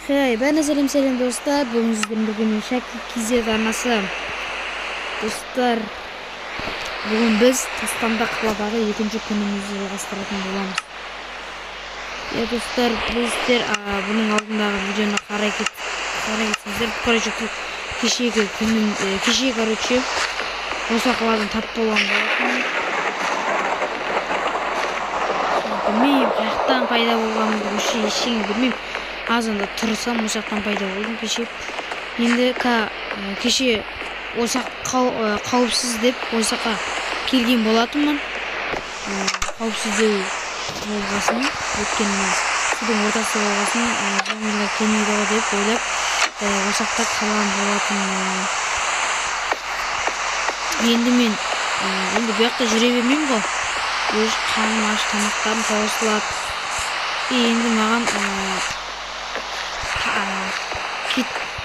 Hey, ben selam dostlar. Bugün sizlerle bugün Şakir Kizet anası. Dostlar, bugün biz Tastanbak Kala'дағы ikinci günümüzü жалғастыратын боламыз. Ya dostlar, sizler bunun алдындағы videonu қарай кетсеңіздер, короче, кешегі короче, осы қаладан тап болған болатын. Білмеймін, қаяқтан пайда болғанымды ештеңе білмеймін. Азында тұрсам осақтан пайда болдым кеше. Енді кеше осақ қауіпсіз деп осаққа келген болатынмын. Қауіпсіздеу болғасын, өткеніміз судың ортасы болғасын, зомбилар келмейді деп ойлап осақта қалған болатынмын. Енді мен бұл жақта жүре бермеймін ғой. Өз қарным аш, тамақтарым таусылады. Енді маған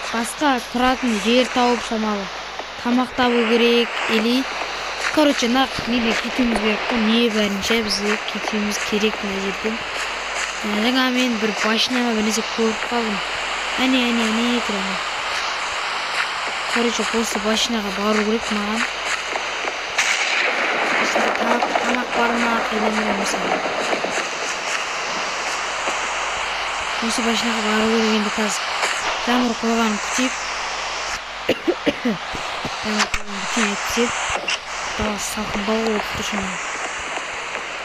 басқа тұратын жер тауып шамалы тамақ табу керек, или короче неге кетуіміз керек қой, не бәрінше бізге кетуіміз керек мына жерден. Жаңа мен бір машинама бір нәрсе көріп қалдым. Әне тұр ана. Короче, осы машинаға бару керек маған. Ішінде тамақ бар ма, қайдан білемін мысалы. Осы машинаға бару керек енді қазір. Жаңбыр қойғанын күтейік. Дала салқындау болып тұр шамалы.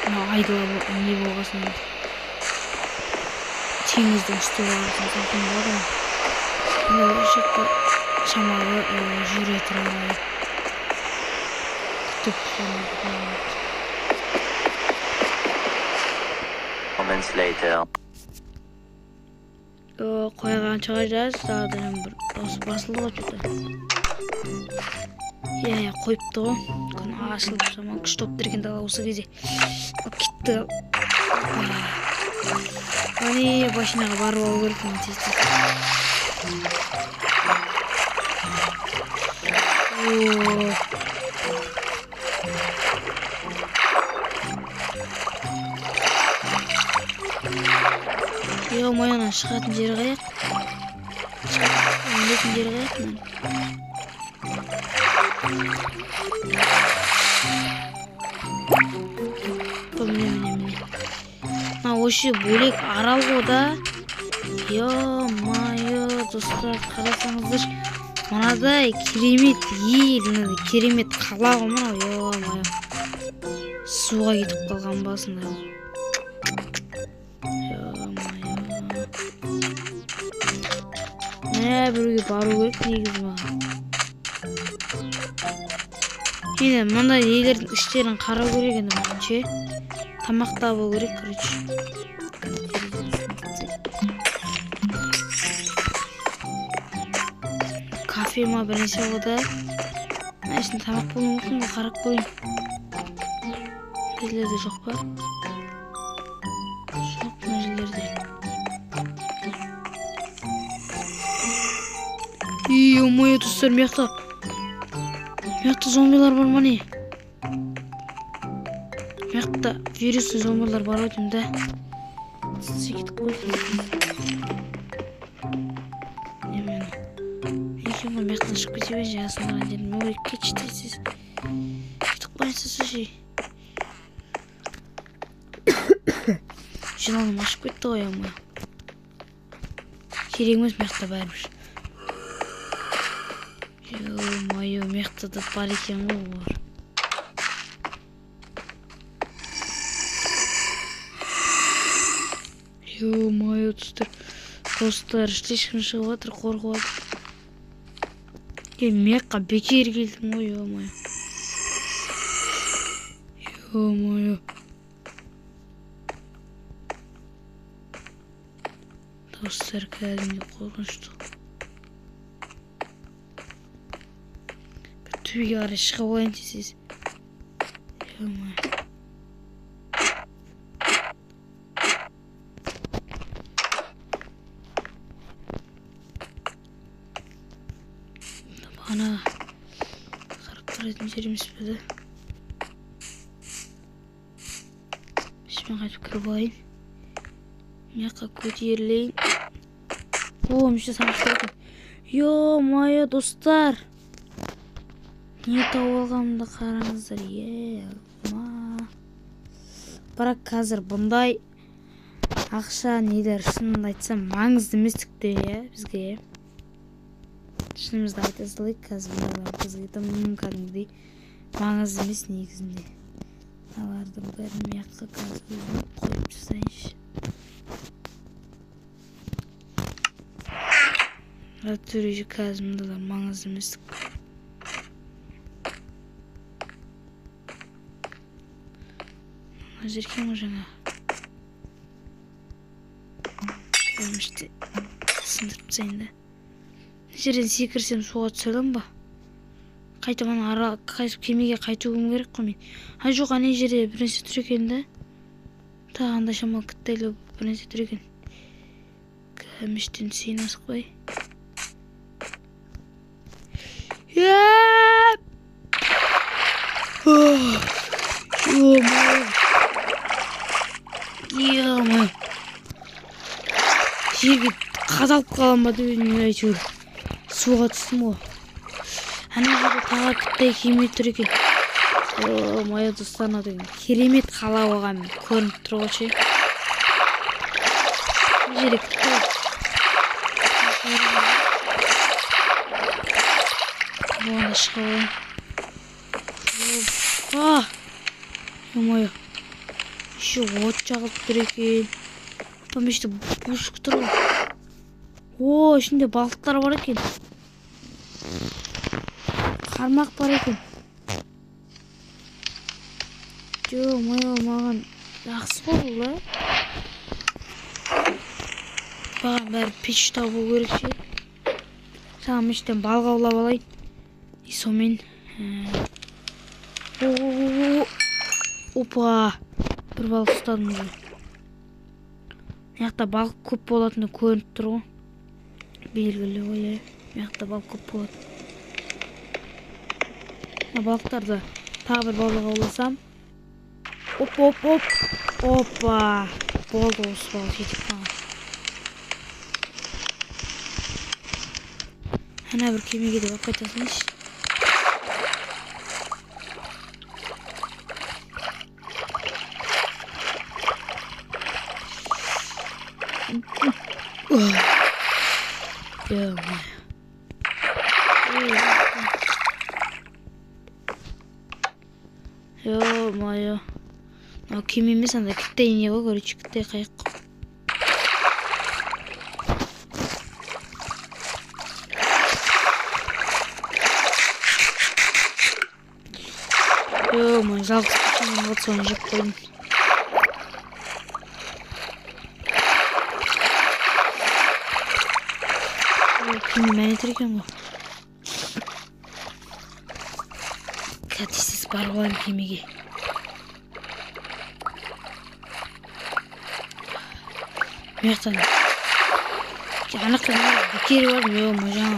Мынау айдала не болғасын. Теңіздің үсті болғасын салқындау да. Мынау жақта шамалы жүре тұрмай. Күтіп шамалы. Moments later. Қойған шығаржаз, сағадан бір басылды ғой что-то. Қойыпты ғой. Күн ашылып шамалы күшті болып тұрген дала осы кезде. Кетті. Машинаға барып алу керек мен тез-тез. Майонан шығатын жері қаяқ? Шығатын жері қаяқ мен? Міне. Осы бөлек арал ғода. Майо, достар, қарасаңыздар. Мынадай керемет ел, керемет қала ғой мынау. Майо. Суға кетіп қалған басында. Біреуге бару керек негізі маған. Енді мындай елердің іштерін қарау керек енді мынанше. Тамақ табу керек, короче. Кафе ма бірнәрсе ода. Ішінде тамақ болуы мүмкін ғой, қарап көрейін. Жерлерде жоқ па? Жоқ мына жерлерде. Ой, достар, мияқта зомбилар бар ма не? Мияқта вирусный зомбилар бар өтім да. Секет қойсын. Мен екең ғой мияқтан шығып кете бен жасындаған дедім. Мен өрек кетші дейсіз. Кетіп қойынсы суши. Жыланым ашып кетті ғой амай. Керегіміз мияқта бәріміз. Майо, мияқта да бар екен ғой олар. Майо, достар, ешкім шығып жатыр, қорқып жатыр. Мияққа бекер келдім ғой, майо. Майо. Достар, кәдімгі қорқынышты. Төбеге қарай шығып алайын десіз. Бағана қарап тұратын жер емес пе да? Ішімен қайтып кіріп алайын. Мияққа көтерілейін. Oğlum işte sanmıştım. Yo maya dostlar. Не тауып алғанымды қараңыздар. Бірақ қазір бұндай ақша нелер шынымды айтсам маңызды емес тіпті бізге. Шынымызды айта салайық, қазір бұндайлар бізге кәдімгідей маңызды емес негізінде. Алардың бәрін мияққа қазір өзім қойып жасайыншы. Төреже қазір бұндайлар маңызды емес. Жеркен жаңа көрмішті сындырып тастайын да. Жерден секірсем суға түсірдім ба? Қайтадан кемеге қайтуым керек қой мен. Жоқ, ане жерде бір нәрсе тұр екен да. Тағында шамал кіттайлы бір нәрсе тұр екен. Көміштен түсейін асықпай. Ё-моё. Жерге қадалып қалам ба деп әйтеуір суға түстім ғой. Ана жерде тағы кіттай кеме тұр екен. Ё-моё достар, деген керемет қала оған көрініп тұр ғой ше. Жерде кіттай. Оған шыға қойын. Ё-моё. Еще от жағып тұр екен. Помешті бушық тұр ғой. Ішінде балықтар бар екен. Қармақ бар екен. Ё-моё, маған жақсы болды ла. Маған бәрі пеш табу керек ше. Саған мештен балық аулап алайын. Сонымен опа, бір балық ұстадым ғой. Мияқта балық көп болатыны көрініп тұр ғой. Белгілі ғой, мияқта балық көп болады. Балықтарды тағы бір балық ауласам. Опа. Болды, осы балық жетіп қалған. Ана бір кемеге де бақып қайтасыншы. Ё-моё. Кеме емес, анда кіттай не ғой, короче, кіттай қайық. Ё-моё, жалғыз кішкенен от соны жеп қойдым. Кеме мәне тұр екен ғой. Кәтесіз бар болайын кемеге. Мияқтан анақта бекері бар. Ё-моё, жаңа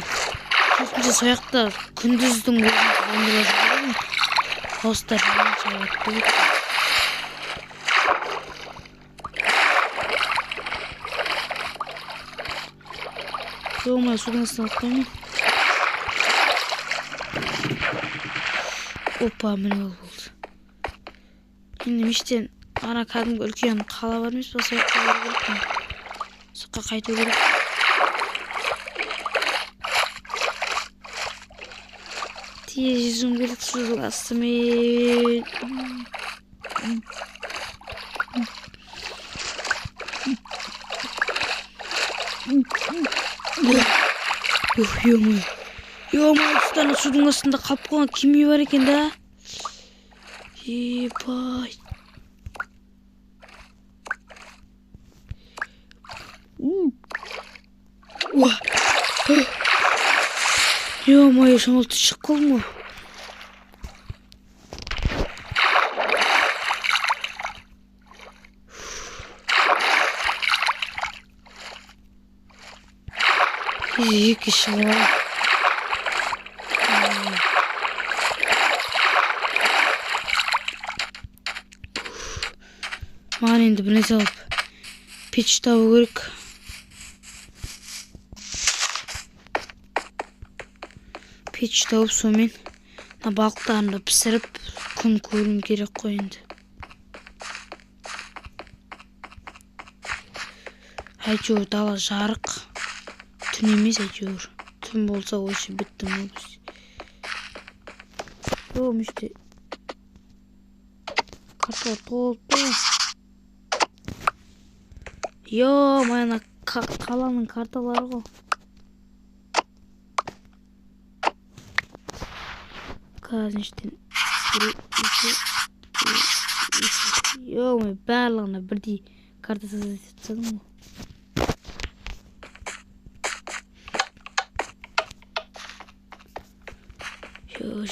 төртінші сояқта күндіздің өзінде қостар шабатты. Ё-моё, судың астына алып қоймын. Опа, міне ол болды. Енді мештен ана кәдімгі үлкен қала бар емес па, соққа бару керек. Соққа қайту керек. Тез жүзуім керек судың астымен. Ё-моё. Тұстан судың астында қалып қойған кеме бар екен да. Ебай. Ё-моё, шамалты шығып қалдым ғой. Екі шығып. Маған енді бір нәрсе алып пеш табу керек. пекеч тауып сонымен балықтарымды пісіріп күн көруім керек қой енді. Әйтеуір дала жарық, түн емес әйтеуір. Түн болса ойшы біттім ғой біз. Меште карталар толыпты. Мана қаланың карталары ғой. Қазініштен барлығына бірдей карта создать етсадым ғой.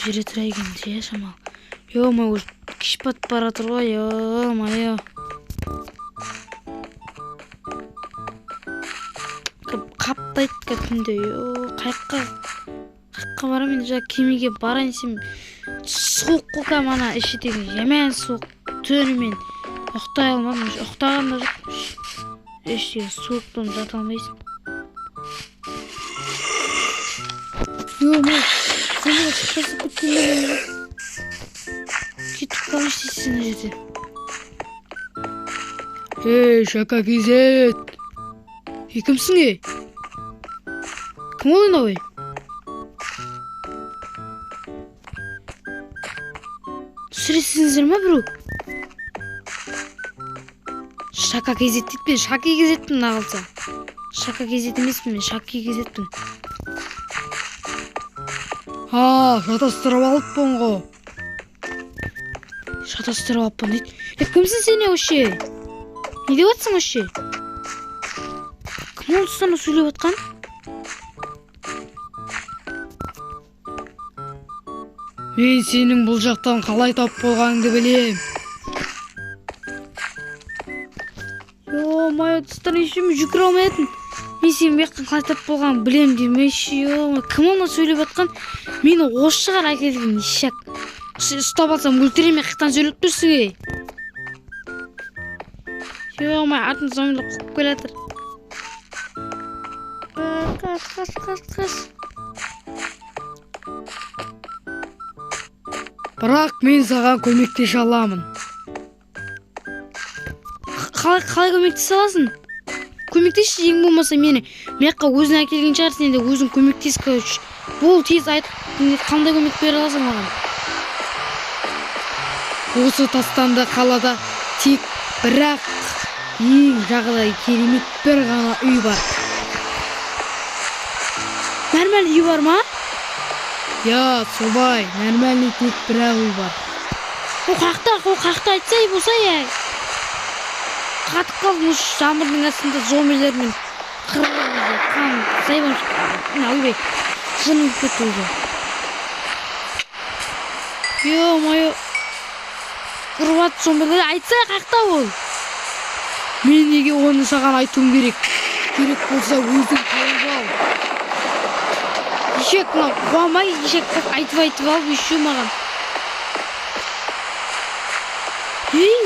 Жүре тұра екен, шамал. Уже кеш батып бара жатыр ғой, қаптайды кәдімде. Қайыққа барам енді, кемеге барайын десем, суық қой мана іші деген, жаман суық. Түнімен ұйықтай алмадым, ұйықтаған да жоқ. Ештеген суықтан жата алмайсың. Сені шықпасы күткенде кетіп қалыш дейсің жерде. Шака кезет. Кімсің, Кім олын ауы? Сүресіңіздер ма, бұру? Шака кезет дейтпен, шаки кезетпін нағылса. Шака кезет емеспін, мен шаки кезетпін. Шатастырып алыппын ғой. Шатастырып алыппын дейді. Кімсің сен өше? Не деп атсың өше? Кім ол тұстан сөйлеп атқан? Мен сенің бұл жақтан қалай тап болғаныңды білем. Тұстан ешім жүкір алмайтын. Мен сенің бияқтан қалай тап болғанын білем демеші. Кім оны сөйлеп атқан? Мені осы шығар әкелген ешек. Ұстап алсам өлтіреме қиттан сөйлеп тұрсың, артын соңында қуып келатыр. Қаш. Бірақ мен саған көмектесе аламын. Қалай көмектесе аласың? Көмектесші, ең болмаса мені. Меққа өзін әкелген шығарсың, енді өзін көмектес көш. Бұл тез айт, қандай көмек бере аласың маған? Осы тастанда қалада тек бірақ ең жағдай керемет бір ғана үй бар. Нормальный үй бар ма? Солай, нормальный тек бірақ үй бар. Ол қақта айтса үй болса, қатып қалдым осы жамырдың астында зомбилермен қан сайбан ойбай жыным кетті уже. Құрбат зомбилер айтса қақта ол. Мен неге оны саған айтуым керек? Керек болса өзің тауып ал. Ешек қуамай, ешек айтып ал, еще маған.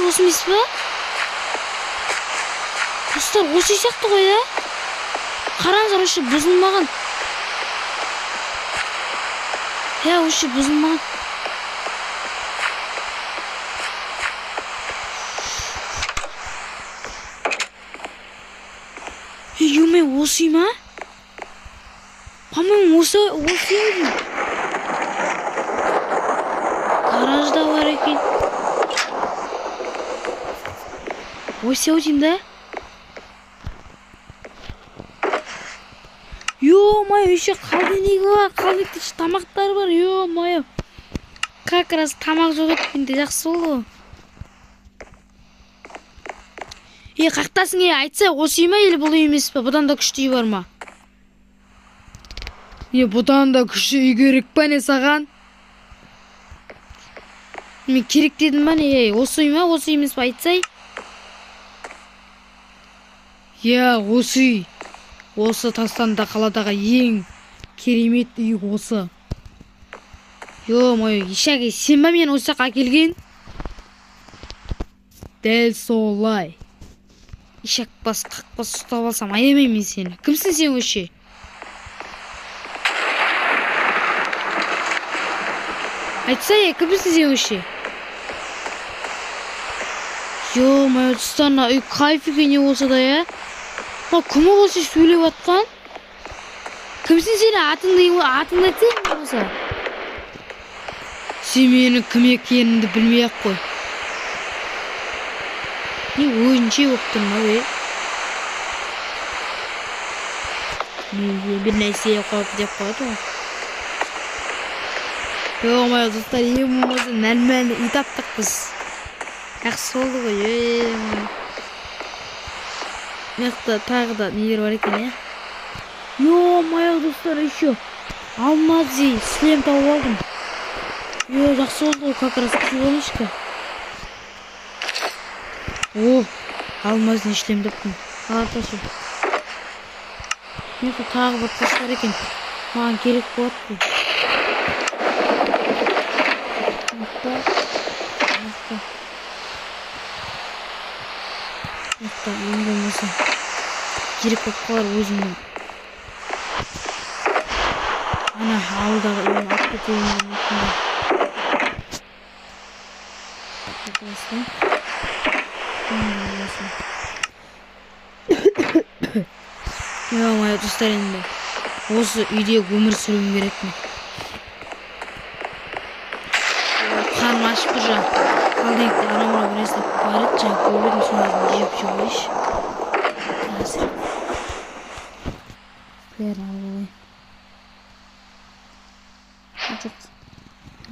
Осы емес па? Достар, осы сияқты ғой, Қараңыздар, осы бұзылмаған. Осы бұзылмаған. Осы ма? По-моему, осы еді. Гаражда бар екен. Осы өтейм да? Еще қалденегі бар, қалденегі тамақтар бар, Как раз тамақ жоқ еткенде жақсы болды. Қақтасың, айтса, осы үй ма, елі бұл үй емес па? Бұдан да күшті үй бар ма? Бұдан да күшті үй керек па не саған? Мен керек дедім ба не? Осы үй ма, осы үй емес па? Айтсай? Осы үй. Осы тастанда қаладағы ең керемет үй осы. Ешәке, сен ба мен осы жаққа келген? Дәл солай. Ешек бас, қақпас ұстап алсам, аямаймын сені. Кімсің сен өше? Айтсай, кімсіз еміші? Yo-моё, достарына үй кайф екен не болса да, я? Кім осы сөйлеп атқан? Кімсің сені атыңды айтсайын болса? Сен менің кім екенімді білмей-ақ қой. Не ойыншы болып тұрмын, ой? Bir нәрсе қойып деп қойды ғой. Yo-моё, достар, ең болмаса нәлмәні үй таптық біз. Жақсы болды ғой, мықты тағы да нелер бар екен, я? Yo-моё, достар, еще алмази слем тауып алдым. Yo, жақсы болды ғой, как раз күйеуімшкі. О, алмазын ішлем деппін. Алташы. Мықты тағы бір тас бар екен. Маған керек болады бұл. Мықты, ең болмаса. Керек болып қалар өзімнің. Ана ауылдағы ең ат кетейін деп. Yo-моё, достар, енді осы үйде өмір сүруім керекпін. Қарным ашып тұр жа. Қалдеңікте анамыра бір естеп барып, жаңа көбірдің соңызын жеп жауыш. Қазір. Бәрі алғылай. Жоқ.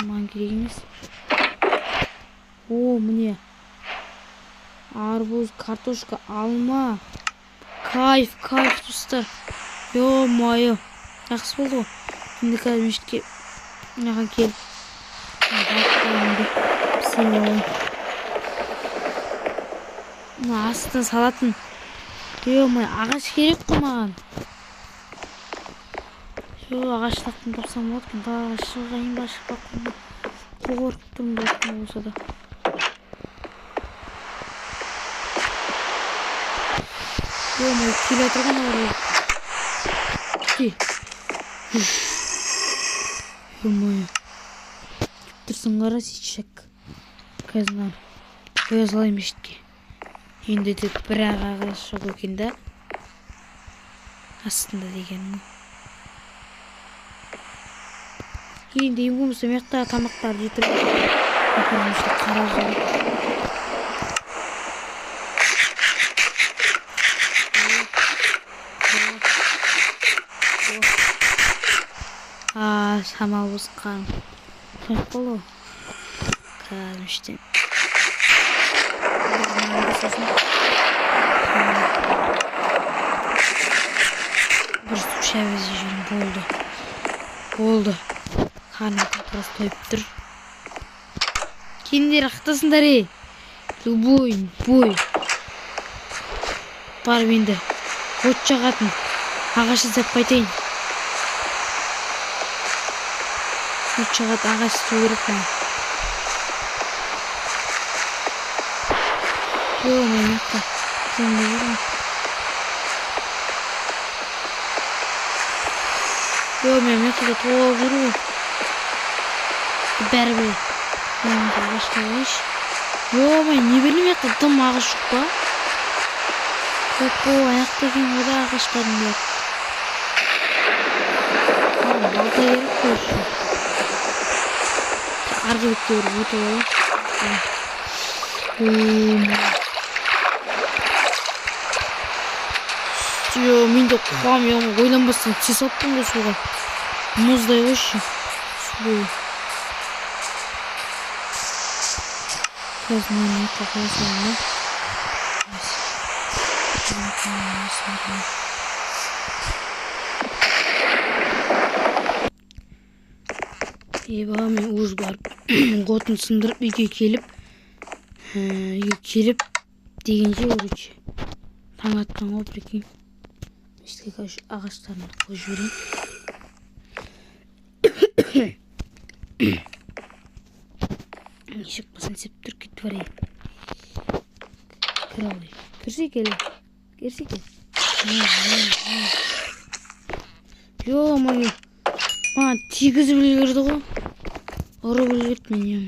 Маған керек емес. О, міне. Арбуз, картошка, алма. Кайф, достар. Yo-моё. Жақсы болды ғой. Енді қазір мешітке маған келіп. Астын салатын. Yo-моё, ағаш керек қой маған. Ағаш тақтын тапсам болады екен. Дағы шығайын ба шықпақ. Қорқып тұрмын болсын болса да. Yo-моё, келе тұрған ауырай. Yo-моё. Тұрсын қара сейтшек. Қазынан қоя салайым мешітке. Енді тек бір ағаш жоқ екен да. Астында дегенім. Енді ең болмаса мектағы тамақтарды жетіріп. Өкірмешті қара жол. Самал босқан. Қойып болу. Қазір бір су шәбізі жүрім болды. Қарным қапырас тойып тұр. Кендер ақтасындар ей. Любой, бой. Барып енді. От жағатын. Ағашы зап қайтайын. От жағат ағашы су керек мен. Yo-моё, мықты. Сонда жүрім. Yo-моё, мықты толып жүру. Бәрі бей. Ағаш талайш. Yo-моё, не білім еқті дым ағаш жоқ па? Көппо, аяқта екен ода ағаштарын бер. Балта керек көрші. Арғы бетте бір өте олай. Мен де қуам, ойланбастан тез аттым ғой суға. Мұздай қойшы. Су. Қазір мен мекқа қойсам ба? Еба, мен уж барып, қотын сындырып үйге келіп, дегенше өрече. Таң атқан ғой прикинь. Мешітке ағаштарын қойып жіберейін. Нешік басын сеп тұр кетіп бар ей. Кір алай. Кірсе келі. Керсе кел. Yo-моё. Маған тегізіп үлгерді ғой. Ұрып үлгерді мен.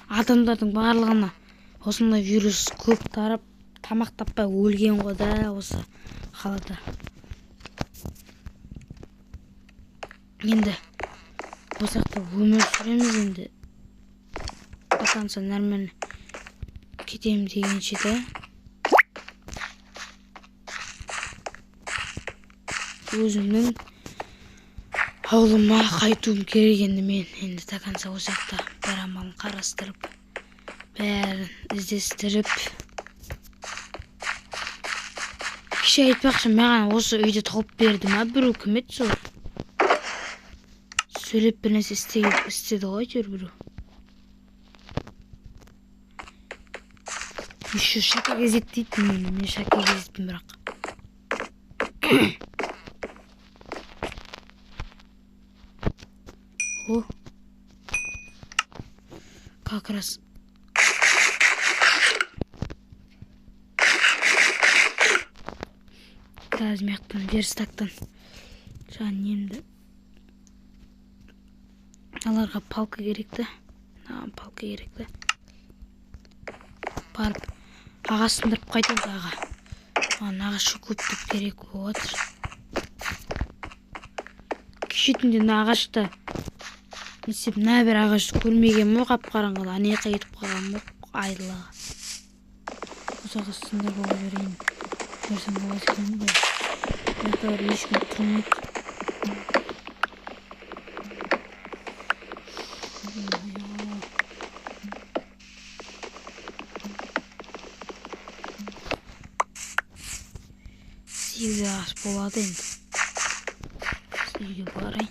Адамдардың барлығына осындай вирус көп тарап, тамақ таппай өлген ғой да осы қалада. Енді осы жақта өмір сүреміз енді. Атанса нормально кетемін дегенше де. Өзімнің ауылыма қайтуым керек енді мен. Енді тақанса осы жақта бір амалын қарастырып, бәрін іздестіріп. Кеше айтпақшы, маған осы үйді тауып берді ма? Біреу кім еді сол? Сөйлеп бір нәрсе істеді ғой әйтеуір біреу. Еще шака кезет дейді мен шака кезетпін бірақ. О, как раз размяктан верстактан жаңа немді аларға палка керекті. Палка керекті. Барып ағаш сындырып қайтамыз аға. Ағашы көптеп керек болып отыр. Кешетінде ағашты Несіп, бір ағаш көрмеген мұ, қап-қараңғыда, анеқа етіп қалған мұ, айдылаға. Осы ағаш сындар болып жүрейін. Көрсен болады екен бе? Бұлтар ешкім тұрмайды. Сегіз ағаш болады енді. Үйге барайын.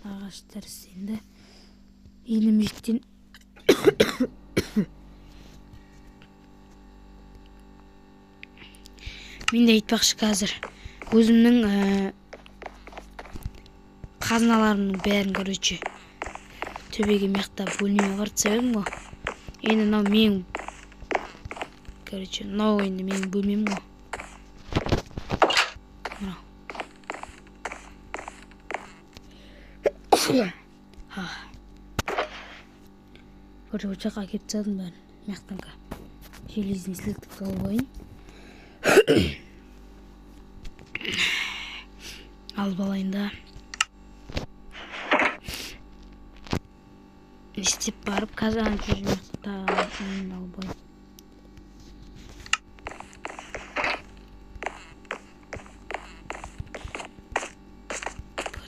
Ağaçlar sende elimizden мен де айтпақшы қазір өзімнің қазыналарымның бәрін короче төбеге мектап бөлмеге қартса едім ғой. Енді мынау мен короче мынау енді менің бөлмем ғой. Короче жаққа келіп тастадым бәрін мектанға. Железный слиткті алып алайын. Алып алайын да. İstеп барып қазан жүрмекті алып алайын.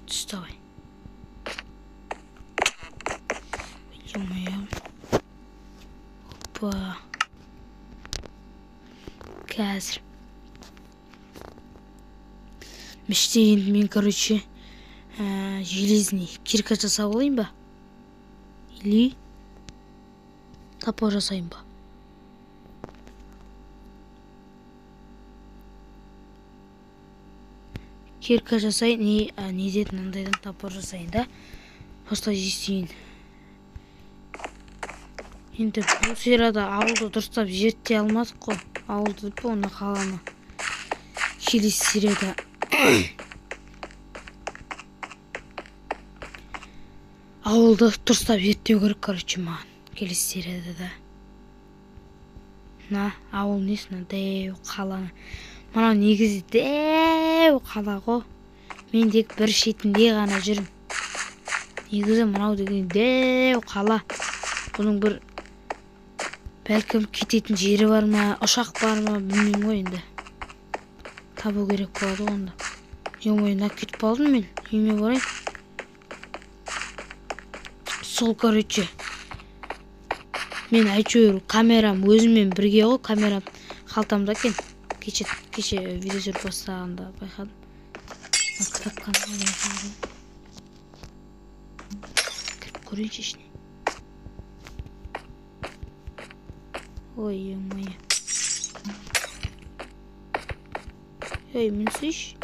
Вставай. Ё-моё. Опа. Қазір. Меште енді мен, короче, железный кирка жасап алайын ба? Или топор жасайын ба? Кирка жасайын, не деді мынандайдан топор жасайын да. Осылай жесейін. Енді бұл серияда ауылды дұрыстап зерттей алмадық қой. Ауылды деп оны қаланы. Келесі серияда ауылды дұрыстап зерттеу керек, короче, маған. Келесі серияда да. Ауыл несіне дәу қаланы. Мынау негізі дәу қала ғой. Мен тек бір шетінде ғана жүрмін. Негізі мынау деген дәу қала. Бұның бір бәлкім кететін жері бар ма, ұшақ бар ма, білмеймін ғой енді. Табу керек болады онда. Ё-моё, кетіп қалдым мен. Үйіме барайын. Сол, короче. Мен әйтеуір камерам өзіммен бірге ғой, камерам қалтамда екен. Кеше видео түсіріп бастағанда байқадым. Кітапхана байқадым. Кіріп көрейінші ішіне. Ой, ё-моё. Ey minsiş.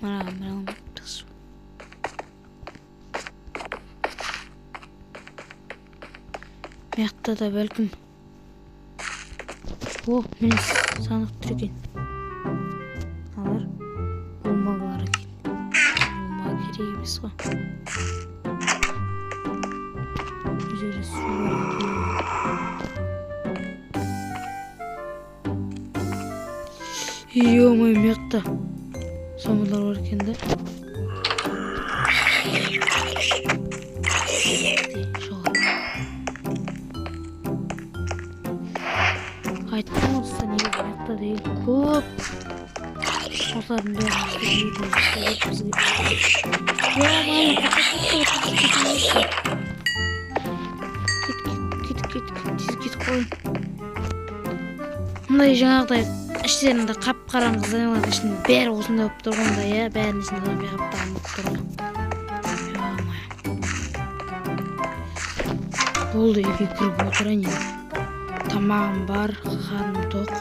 Mara. Meyakta da belkim. Oh, minis sanık türken. Alır. Olmalar ekin. Olma gereği biz var. Üzeri su var. İyi olmayayım yakta. Somular varken de. Ayttan olsa niye yakta değil. Hop. Ortadan dönmüştü. Ya bana git koy. Bunday жаңағыдай іштерінде қап-қараңғы зайлар ішінде бәрі осындай болып тұрғанда иә бәрінің ішінде зомби қаптаған болып тұрған. Болды үйге кіріп отырайын енді. Тамағым бар, қарным тоқ.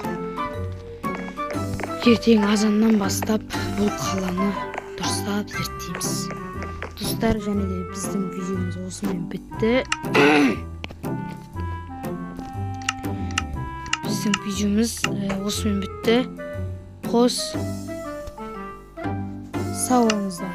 Ертең азаннан бастап бұл қаланы дұрыстап зерттейміз. Достар, және де біздің видеомыз осымен бітті. Біздің видеомыз осымен бітті. Қос сау болыңыздар.